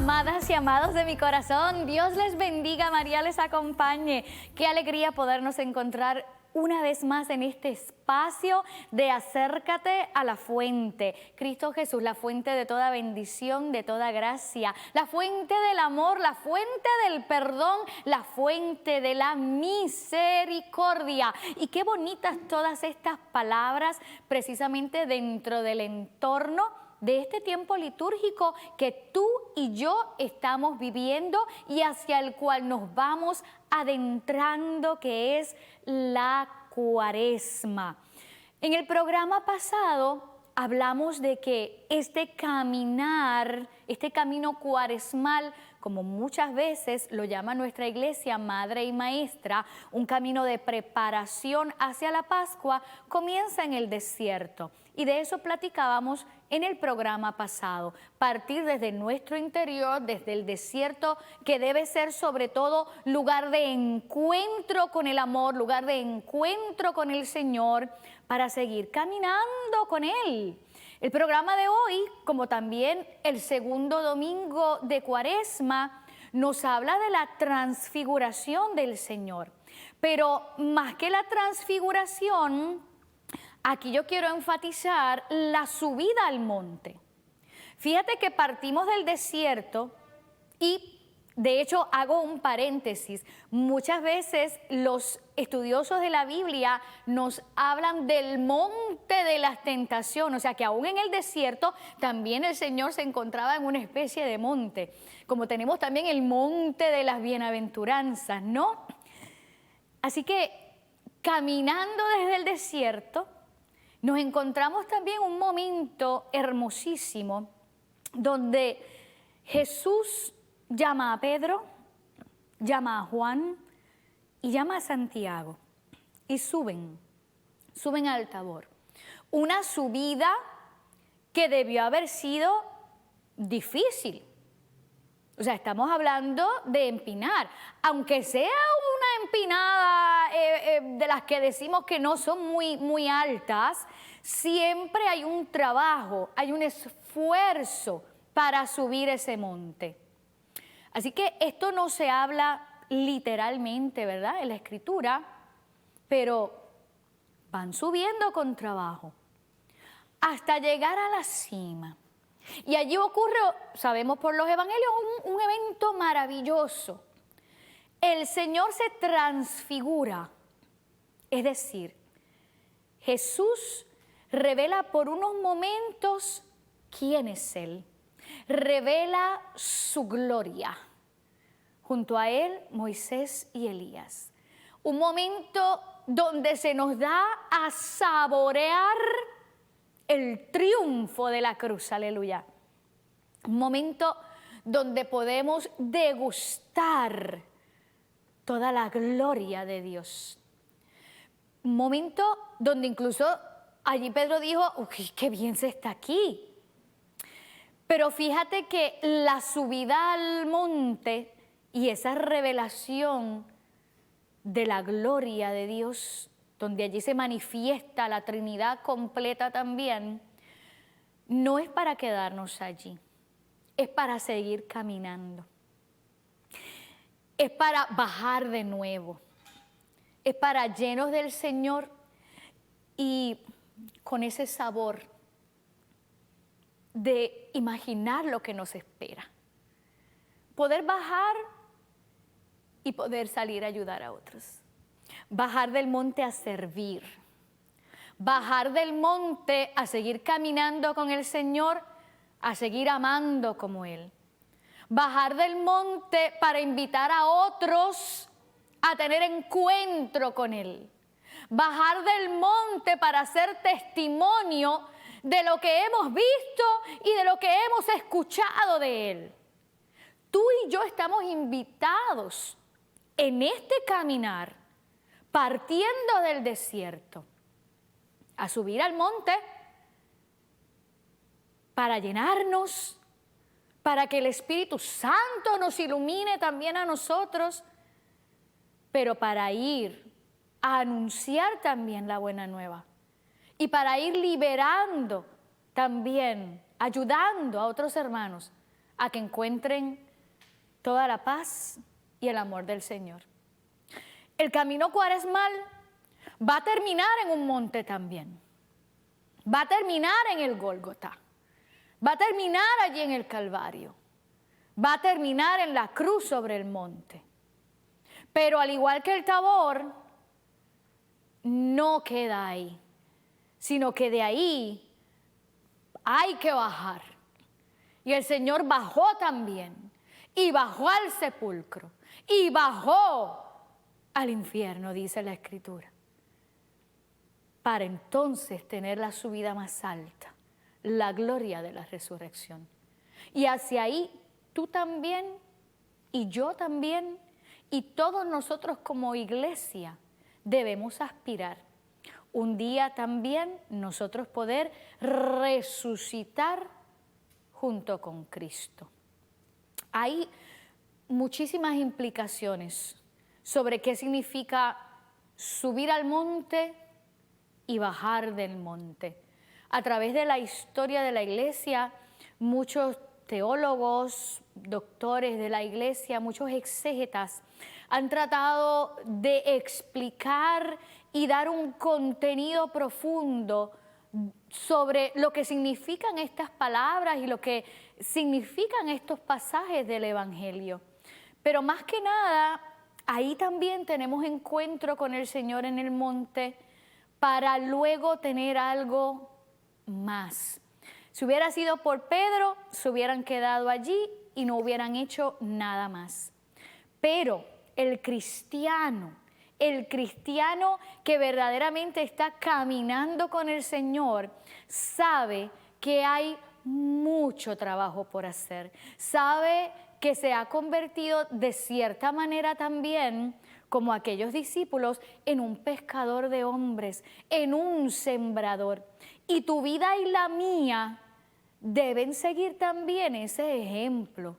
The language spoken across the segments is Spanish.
Amadas y amados de mi corazón, Dios les bendiga, María les acompañe. Qué alegría podernos encontrar una vez más en este espacio de acércate a la fuente. Cristo Jesús, la fuente de toda bendición, de toda gracia, la fuente del amor, la fuente del perdón, la fuente de la misericordia. Y qué bonitas todas estas palabras precisamente dentro del entorno de este tiempo litúrgico que tú y yo estamos viviendo y hacia el cual nos vamos adentrando, que es la Cuaresma. En el programa pasado hablamos de que este caminar, este camino cuaresmal, como muchas veces lo llama nuestra iglesia madre y maestra, un camino de preparación hacia la Pascua, comienza en el desierto. Y de eso platicábamos en el programa pasado. Partir desde nuestro interior, desde el desierto, que debe ser sobre todo lugar de encuentro con el amor, lugar de encuentro con el Señor, para seguir caminando con Él. El programa de hoy, como también el segundo domingo de Cuaresma, nos habla de la transfiguración del Señor. Pero más que la transfiguración, aquí yo quiero enfatizar la subida al monte. Fíjate que partimos del desierto y de hecho hago un paréntesis. Muchas veces los estudiosos de la Biblia nos hablan del monte de las tentaciones, o sea que aún en el desierto también el Señor se encontraba en una especie de monte, como tenemos también el monte de las bienaventuranzas, ¿no? Así que caminando desde el desierto, nos encontramos también un momento hermosísimo donde Jesús llama a Pedro, llama a Juan y llama a Santiago y suben al Tabor. Una subida que debió haber sido difícil. O sea, estamos hablando de empinar, aunque sea una empinada de las que decimos que no son muy altas, siempre hay un trabajo, hay un esfuerzo para subir ese monte. Así que esto no se habla literalmente, ¿verdad?, en la Escritura, pero van subiendo con trabajo hasta llegar a la cima. Y allí ocurre, sabemos por los evangelios, un evento maravilloso. El Señor se transfigura, es decir, Jesús revela por unos momentos quién es Él, revela su gloria. Junto a Él, Moisés y Elías. Un momento donde se nos da a saborear el triunfo de la cruz, aleluya. Un momento donde podemos degustar toda la gloria de Dios. Un momento donde incluso allí Pedro dijo, uy, qué bien se está aquí. Pero fíjate que la subida al monte y esa revelación de la gloria de Dios, donde allí se manifiesta la Trinidad completa también, no es para quedarnos allí, es para seguir caminando, es para bajar de nuevo, es para llenos del Señor y con ese sabor de imaginar lo que nos espera, poder bajar y poder salir a ayudar a otros. Bajar del monte a servir. Bajar del monte a seguir caminando con el Señor, a seguir amando como Él. Bajar del monte para invitar a otros a tener encuentro con Él. Bajar del monte para hacer testimonio de lo que hemos visto y de lo que hemos escuchado de Él. Tú y yo estamos invitados en este caminar, partiendo del desierto, a subir al monte para llenarnos, para que el Espíritu Santo nos ilumine también a nosotros, pero para ir a anunciar también la buena nueva y para ir liberando también, ayudando a otros hermanos a que encuentren toda la paz y el amor del Señor. El camino cuaresmal va a terminar en un monte también. Va a terminar en el Gólgota. Va a terminar allí en el Calvario. Va a terminar en la cruz sobre el monte. Pero al igual que el Tabor, no queda ahí, sino que de ahí hay que bajar. Y el Señor bajó también, y bajó al sepulcro, y bajó al infierno, dice la Escritura, para entonces tener la subida más alta, la gloria de la resurrección. Y hacia ahí tú también, y yo también, y todos nosotros como iglesia debemos aspirar. Un día también nosotros poder resucitar junto con Cristo. Hay muchísimas implicaciones sobre qué significa subir al monte y bajar del monte. A través de la historia de la iglesia, muchos teólogos, doctores de la iglesia, muchos exégetas han tratado de explicar y dar un contenido profundo sobre lo que significan estas palabras y lo que significan estos pasajes del Evangelio. Pero más que nada, ahí también tenemos encuentro con el Señor en el monte para luego tener algo más. Si hubiera sido por Pedro, se hubieran quedado allí y no hubieran hecho nada más. Pero el cristiano que verdaderamente está caminando con el Señor, sabe que hay mucho trabajo por hacer. Sabe que se ha convertido de cierta manera también, como aquellos discípulos, en un pescador de hombres, en un sembrador. Y tu vida y la mía deben seguir también ese ejemplo.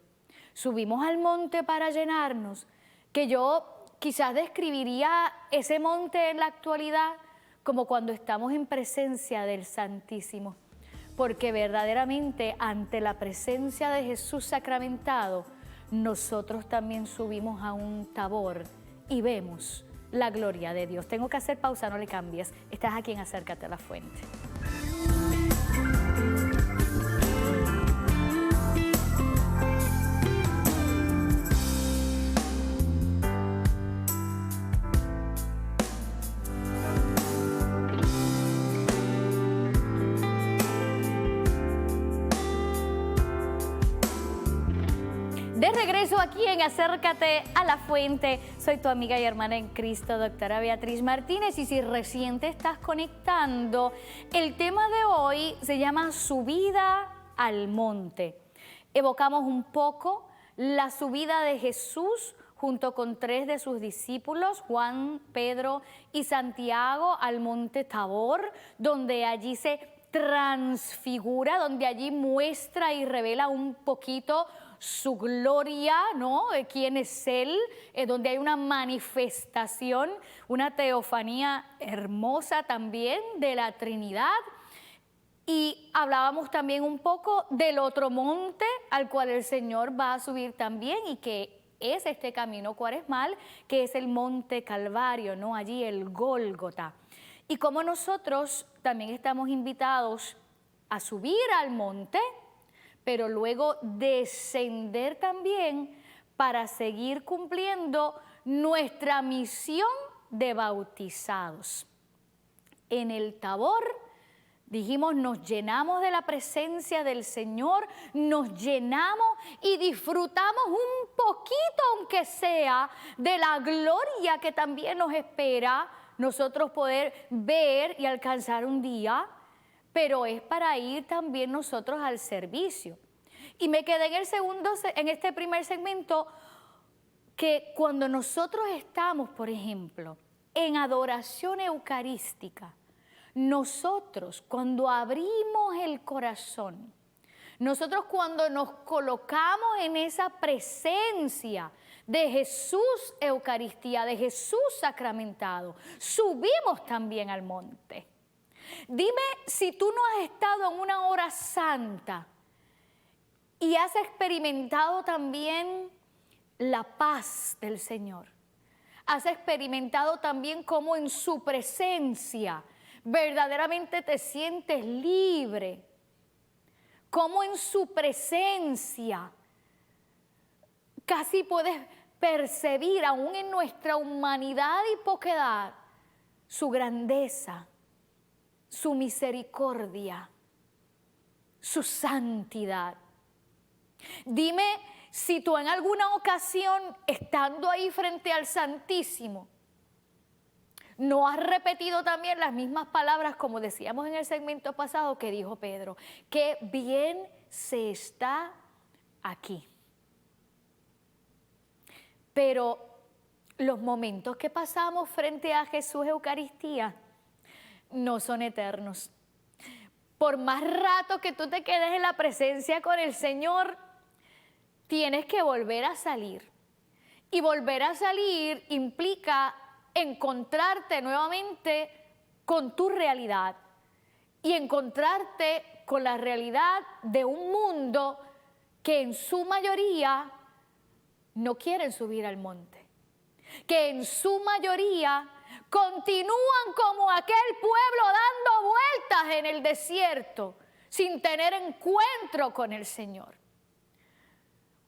Subimos al monte para llenarnos, que yo quizás describiría ese monte en la actualidad como cuando estamos en presencia del Santísimo, porque verdaderamente ante la presencia de Jesús sacramentado, nosotros también subimos a un Tabor y vemos la gloria de Dios. Tengo que hacer pausa, no le cambies. Estás aquí en Acércate a la Fuente. De regreso aquí en Acércate a la Fuente, soy tu amiga y hermana en Cristo, doctora Beatriz Martínez, y si recién te estás conectando, el tema de hoy se llama Subida al Monte. Evocamos un poco la subida de Jesús junto con 3 de sus discípulos, Juan, Pedro y Santiago, al monte Tabor, donde allí se transfigura, donde allí muestra y revela un poquito su gloria, ¿no? De quién es Él, donde hay una manifestación, una teofanía hermosa también de la Trinidad. Y hablábamos también un poco del otro monte al cual el Señor va a subir también y que es este camino cuaresmal, que es el monte Calvario, ¿no? Allí el Gólgota. Y como nosotros también estamos invitados a subir al monte, pero luego descender también para seguir cumpliendo nuestra misión de bautizados. En el Tabor, dijimos, nos llenamos de la presencia del Señor, nos llenamos y disfrutamos un poquito, aunque sea, de la gloria que también nos espera nosotros poder ver y alcanzar un día, pero es para ir también nosotros al servicio. Y me quedé en este primer segmento, que cuando nosotros estamos, por ejemplo, en adoración eucarística, nosotros cuando abrimos el corazón, nosotros cuando nos colocamos en esa presencia de Jesús Eucaristía, de Jesús sacramentado, subimos también al monte. Dime si tú no has estado en una hora santa y has experimentado también la paz del Señor. Has experimentado también cómo en su presencia verdaderamente te sientes libre. Cómo en su presencia casi puedes percibir, aún en nuestra humanidad y poquedad, su grandeza, su misericordia, su santidad. Dime si tú en alguna ocasión, estando ahí frente al Santísimo, no has repetido también las mismas palabras, como decíamos en el segmento pasado, que dijo Pedro. Qué bien se está aquí. Pero los momentos que pasamos frente a Jesús Eucaristía no son eternos. Por más rato que tú te quedes en la presencia con el Señor, tienes que volver a salir. Y volver a salir implica encontrarte nuevamente con tu realidad y encontrarte con la realidad de un mundo que en su mayoría no quieren subir al monte, que en su mayoría continúan como aquel pueblo dando vueltas en el desierto sin tener encuentro con el Señor.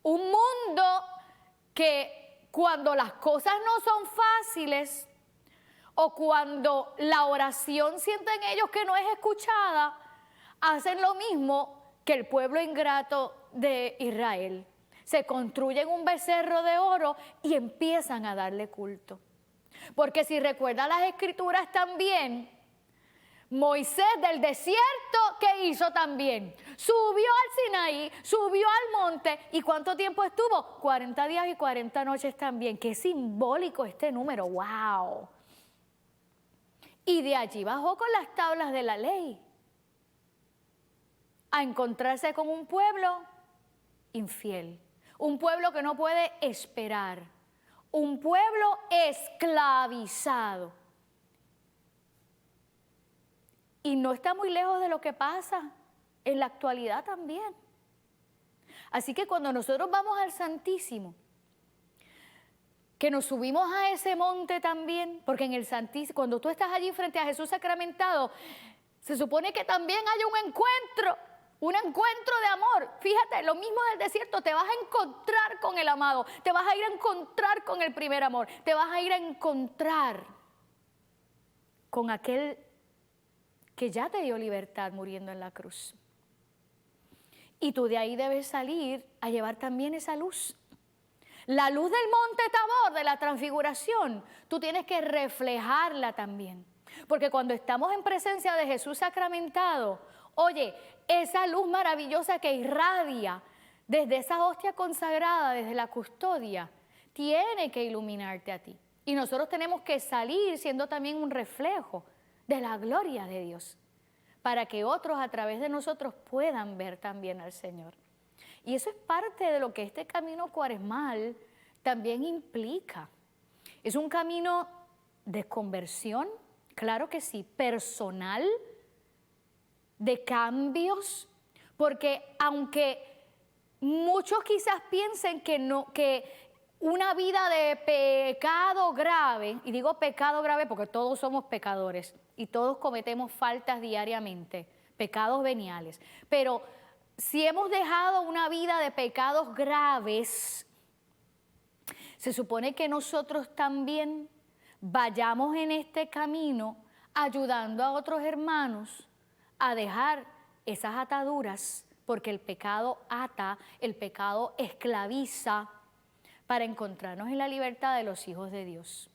Un mundo que cuando las cosas no son fáciles o cuando la oración sienten ellos que no es escuchada, hacen lo mismo que el pueblo ingrato de Israel. Se construyen un becerro de oro y empiezan a darle culto. Porque si recuerdan las Escrituras también, Moisés del desierto, ¿qué hizo también? Subió al Sinaí, subió al monte. ¿Y cuánto tiempo estuvo? 40 días y 40 noches también. Qué simbólico este número, ¡wow! Y de allí bajó con las tablas de la ley a encontrarse con un pueblo infiel, un pueblo que no puede esperar, un pueblo esclavizado. Y no está muy lejos de lo que pasa en la actualidad también. Así que cuando nosotros vamos al Santísimo, que nos subimos a ese monte también, porque en el Santísimo, cuando tú estás allí frente a Jesús sacramentado, se supone que también haya un encuentro de amor. Fíjate, lo mismo del desierto, te vas a encontrar con el amado, te vas a ir a encontrar con el primer amor, te vas a ir a encontrar con aquel que ya te dio libertad muriendo en la cruz. Y tú de ahí debes salir a llevar también esa luz. La luz del monte Tabor, de la transfiguración, tú tienes que reflejarla también. Porque cuando estamos en presencia de Jesús sacramentado, oye, esa luz maravillosa que irradia desde esa hostia consagrada, desde la custodia, tiene que iluminarte a ti. Y nosotros tenemos que salir siendo también un reflejo de la gloria de Dios, para que otros a través de nosotros puedan ver también al Señor. Y eso es parte de lo que este camino cuaresmal también implica. Es un camino de conversión, claro que sí, personal, de cambios, porque aunque muchos quizás piensen que una vida de pecado grave, y digo pecado grave porque todos somos pecadores y todos cometemos faltas diariamente, pecados veniales, pero si hemos dejado una vida de pecados graves, se supone que nosotros también vayamos en este camino ayudando a otros hermanos a dejar esas ataduras, porque el pecado ata, el pecado esclaviza, para encontrarnos en la libertad de los hijos de Dios.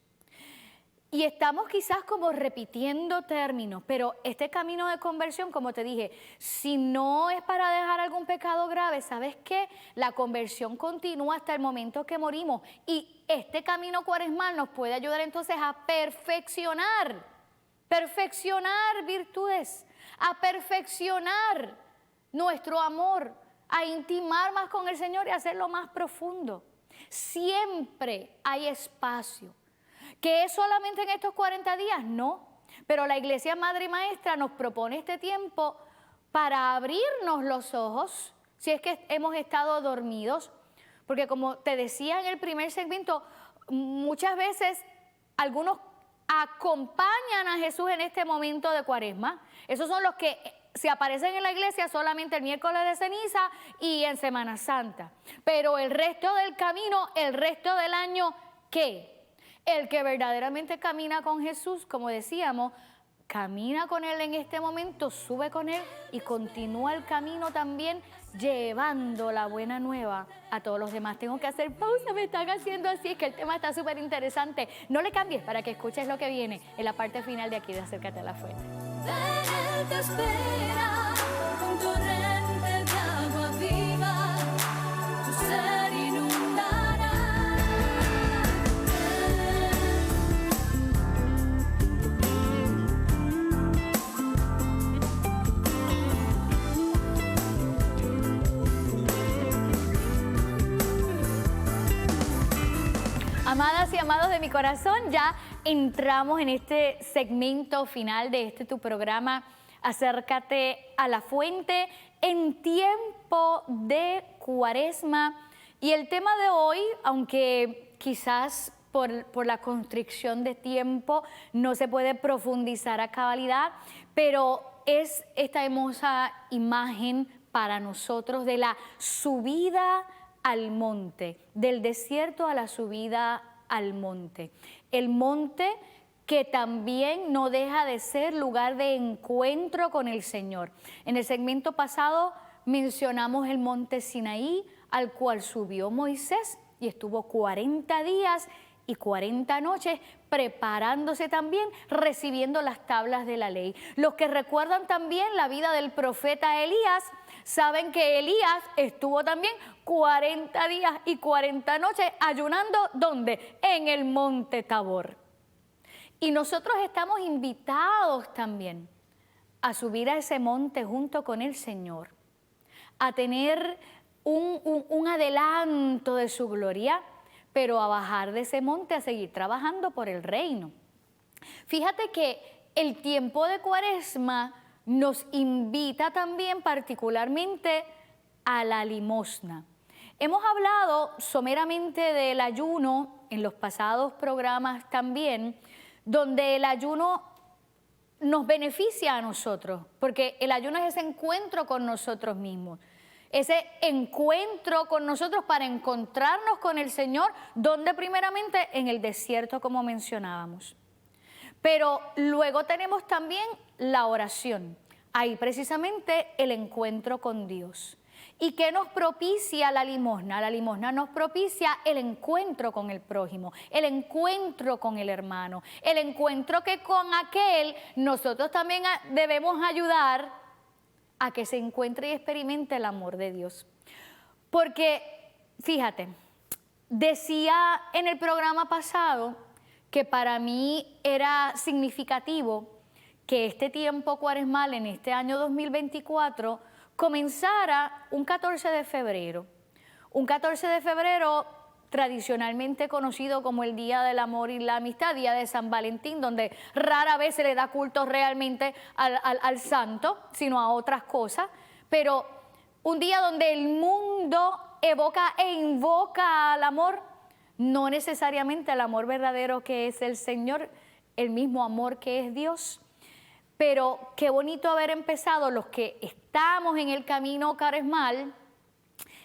Y estamos quizás como repitiendo términos, pero este camino de conversión, como te dije, si no es para dejar algún pecado grave, ¿sabes qué? La conversión continúa hasta el momento que morimos. Y este camino cuaresmal nos puede ayudar entonces a perfeccionar virtudes, a perfeccionar nuestro amor, a intimar más con el Señor y hacerlo más profundo. Siempre hay espacio. ¿Que es solamente en estos 40 días? No. Pero la Iglesia Madre y Maestra nos propone este tiempo para abrirnos los ojos, si es que hemos estado dormidos, porque como te decía en el primer segmento, muchas veces algunos acompañan a Jesús en este momento de Cuaresma. Esos son los que se aparecen en la iglesia solamente el miércoles de ceniza y en Semana Santa. Pero el resto del camino, el resto del año, ¿qué? El que verdaderamente camina con Jesús, como decíamos, camina con Él en este momento, sube con Él y continúa el camino también llevando la buena nueva a todos los demás. Tengo que hacer pausa, me están haciendo así, es que el tema está súper interesante. No le cambies para que escuches lo que viene en la parte final de aquí de Acércate a la Fuente. Ven, Él te espera, un torrente de agua viva, tu ser inundará. Amadas y amados de mi corazón, ya entramos en este segmento final de este tu programa, Acércate a la Fuente, en tiempo de Cuaresma. Y el tema de hoy, aunque quizás por la constricción de tiempo no se puede profundizar a cabalidad, pero es esta hermosa imagen para nosotros de la subida al monte, del desierto a la subida al monte. El monte que también no deja de ser lugar de encuentro con el Señor. En el segmento pasado mencionamos el monte Sinaí, al cual subió Moisés y estuvo 40 días y 40 noches preparándose también, recibiendo las tablas de la ley. Los que recuerdan también la vida del profeta Elías, saben que Elías estuvo también 40 días y 40 noches ayunando, ¿dónde? En el monte Tabor. Y nosotros estamos invitados también a subir a ese monte junto con el Señor, a tener un adelanto de su gloria, pero a bajar de ese monte a seguir trabajando por el reino. Fíjate que el tiempo de Cuaresma nos invita también particularmente a la limosna. Hemos hablado someramente del ayuno en los pasados programas también, donde el ayuno nos beneficia a nosotros, porque el ayuno es ese encuentro con nosotros mismos, ese encuentro con nosotros para encontrarnos con el Señor, donde primeramente en el desierto, como mencionábamos. Pero luego tenemos también la oración, ahí precisamente el encuentro con Dios. ¿Y qué nos propicia la limosna? La limosna nos propicia el encuentro con el prójimo, el encuentro con el hermano, el encuentro que con aquel nosotros también debemos ayudar a que se encuentre y experimente el amor de Dios. Porque, fíjate, decía en el programa pasado que para mí era significativo que este tiempo cuaresmal en este año 2024 comenzara un 14 de febrero. Un 14 de febrero tradicionalmente conocido como el Día del Amor y la Amistad, Día de San Valentín, donde rara vez se le da culto realmente al santo, sino a otras cosas, pero un día donde el mundo evoca e invoca al amor, no necesariamente el amor verdadero que es el Señor, el mismo amor que es Dios. Pero qué bonito haber empezado los que estamos en el camino cuaresmal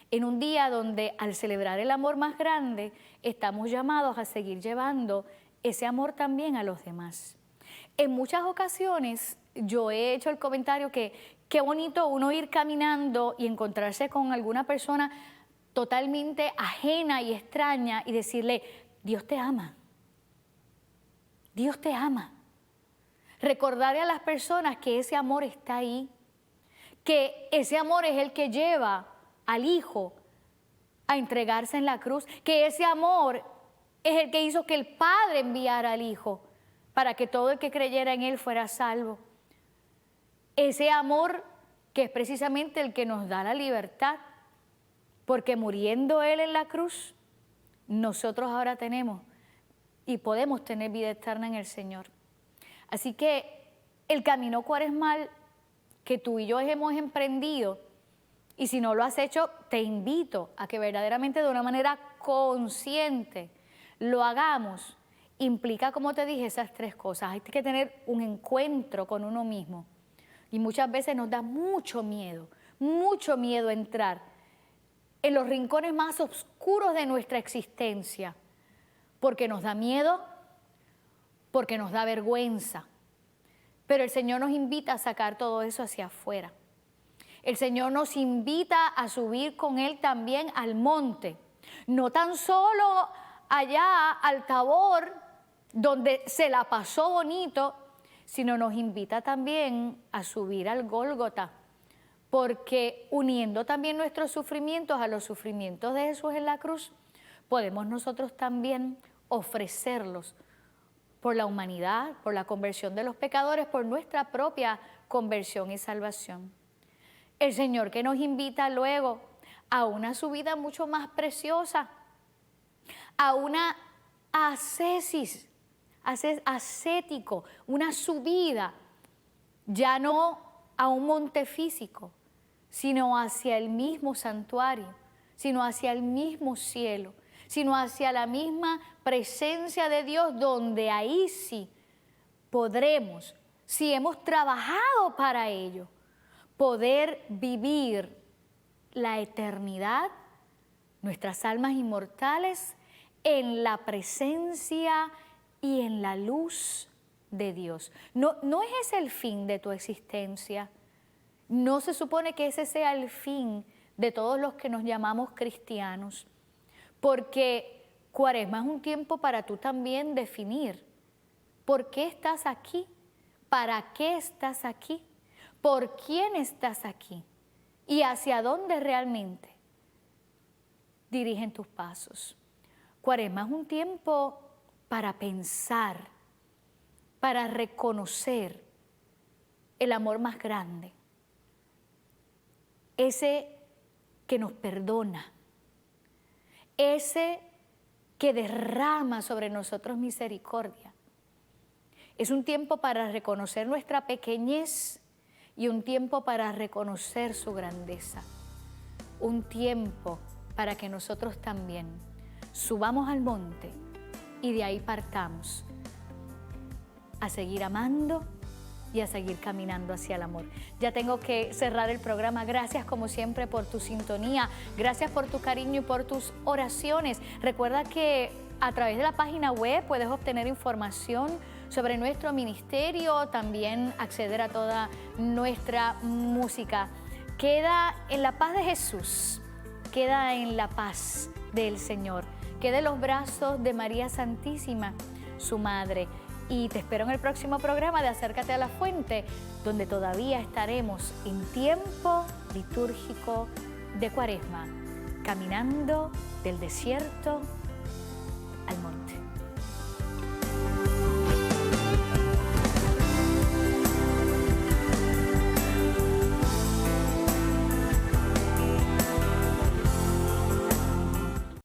en un día donde al celebrar el amor más grande estamos llamados a seguir llevando ese amor también a los demás. En muchas ocasiones yo he hecho el comentario que qué bonito uno ir caminando y encontrarse con alguna persona totalmente ajena y extraña y decirle, Dios te ama, Dios te ama. Recordarle a las personas que ese amor está ahí, que ese amor es el que lleva al Hijo a entregarse en la cruz, que ese amor es el que hizo que el Padre enviara al Hijo para que todo el que creyera en Él fuera salvo. Ese amor que es precisamente el que nos da la libertad, porque muriendo Él en la cruz, nosotros ahora tenemos y podemos tener vida eterna en el Señor. Así que el camino cuaresmal que tú y yo hemos emprendido Y si no lo has hecho, te invito a que verdaderamente de una manera consciente lo hagamos. Implica, como te dije, esas tres cosas. Hay que tener un encuentro con uno mismo. Y muchas veces nos da mucho miedo entrar en los rincones más oscuros de nuestra existencia. Porque nos da miedo, porque nos da vergüenza. Pero el Señor nos invita a sacar todo eso hacia afuera. El Señor nos invita a subir con Él también al monte. No tan solo allá al Tabor, donde se la pasó bonito, sino nos invita también a subir al Gólgota. Porque uniendo también nuestros sufrimientos a los sufrimientos de Jesús en la cruz, podemos nosotros también ofrecerlos por la humanidad, por la conversión de los pecadores, por nuestra propia conversión y salvación. El Señor que nos invita luego a una subida mucho más preciosa, a una ascesis, ascético, una subida, ya no a un monte físico, sino hacia el mismo santuario, sino hacia el mismo cielo, sino hacia la misma presencia de Dios, donde ahí sí podremos, si hemos trabajado para ello, poder vivir la eternidad, nuestras almas inmortales, en la presencia y en la luz de Dios. No es ese el fin de tu existencia. No se supone que ese sea el fin de todos los que nos llamamos cristianos, porque Cuaresma es un tiempo para tú también definir por qué estás aquí, para qué estás aquí, por quién estás aquí y hacia dónde realmente dirigen tus pasos. Cuaresma es un tiempo para pensar, para reconocer el amor más grande, ese que nos perdona, ese que derrama sobre nosotros misericordia. Es un tiempo para reconocer nuestra pequeñez y un tiempo para reconocer su grandeza. Un tiempo para que nosotros también subamos al monte y de ahí partamos a seguir amando y a seguir caminando hacia el amor. Ya tengo que cerrar el programa. Gracias como siempre por tu sintonía, gracias por tu cariño y por tus oraciones. Recuerda que a través de la página web puedes obtener información sobre nuestro ministerio, también acceder a toda nuestra música. Queda en la paz de Jesús, queda en la paz del Señor, queda en los brazos de María Santísima, su madre. Y te espero en el próximo programa de Acércate a la Fuente, donde todavía estaremos en tiempo litúrgico de Cuaresma, caminando del desierto